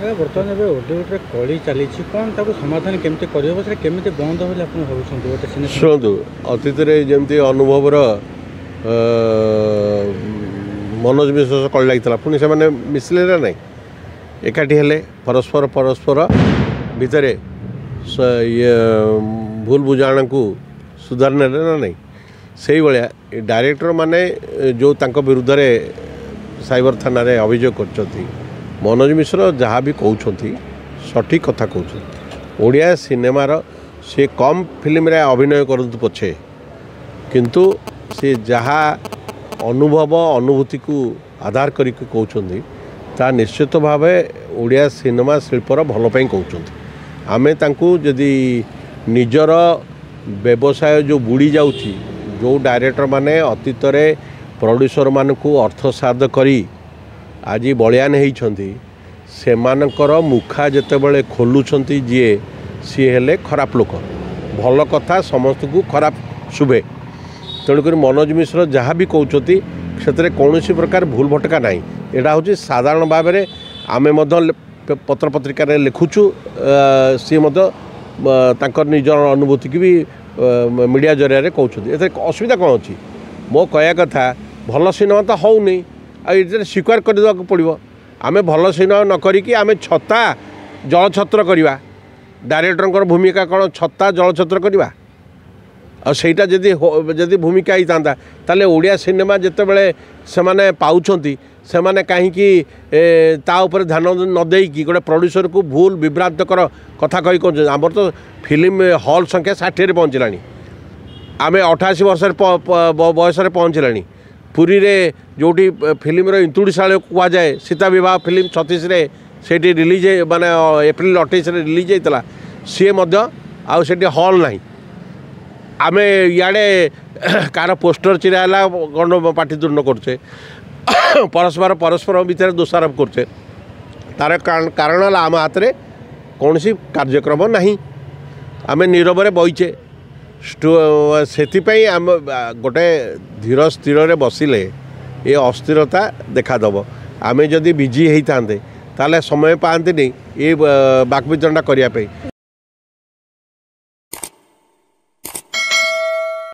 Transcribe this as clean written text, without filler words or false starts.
बर्तमान ओडे कली चली कौन समाधान केमती करमती बंद हो भाई शुणु अतीत जमी अनुभवर मनोज मिश्र कल लगी पुणी से मिसले ना नहीं एकाठी हेले परस्पर परस्पर भितर ये भूल बुझाणा को सुधारने ना नहीं से भाया डायरेक्टर माने जो तांको विरुद्ध रे साइबर थाना रे अभियोग कर मनोज मिश्र जहाँ भी कहते सठिक कथा कहते ओडिया सिनेमार से कम फिल्म रे अभिनय करतु पछे किंतु से जहाँ अनुभव अनुभूति को आधार करके कहते ता निश्चित भाव ओडिया सिनेमा शिल्पर भल पाई कहते आमे तांकु यदि निजर व्यवसाय जो बुड़ी जाउची जो डायरेक्टर माने अतीत रे प्रोड्यूसर मान को अर्थ साध करी आज बलियान होती से मुखा जितेबाला खोलुंट जी सी हेले खराब लोक भल कथा समस्त को खराब शुभे तेणुक मनोज मिश्र जहाँ भी कहते से कौन प्रकार भूल भटका ना यहाँ हूँ साधारण भाव में आम पत्र पत्रिका लिखुचु सी निजर अनुभूति की भी मीडिया जरिया कहते असुविधा कौन अच्छी मो कहया कथा भल सिनेमा तो हो नहीं आ स्वीकार करने पड़ो आम भल सिनेमा न करिकी आम छत्ता जलछत्र करवा डायरेक्टर भूमिका कौन छत्ता जलछत्र करवा आईटा जदि भूमिका ही था ताले ओडिया सिनेमा जिते बड़े से पाँच से मैंने कहीं ध्यान न देकी गोटे प्रोड्यूसर को भूल विभ्रांतकर कथा कही कह आम तो फिल्म हॉल संख्या 60 पहुँचला आम 88 वर्ष बयस पहुँचला पुरी रे जोटी फिल्म इंतुड़ीशाल कहुए सीता विवाह फिल्म 36 से रिलीज माने एप्रिल 28 रिलीज होता सी आठी हॉल ना आम इे कार पोस्टर चिराला गण पाटितुंड करचे परस्पर परस्पर भितर दोषारोप करचे तार कारण आम हाथ में कौन सी कार्यक्रम ना आम नीरव बहीचे से आम गोटे धीर स्थिर बसिले ये अस्थिरता देखादब आम जदि बिजी होता ताले समय पाते नहीं ये बाकबितंडा करने।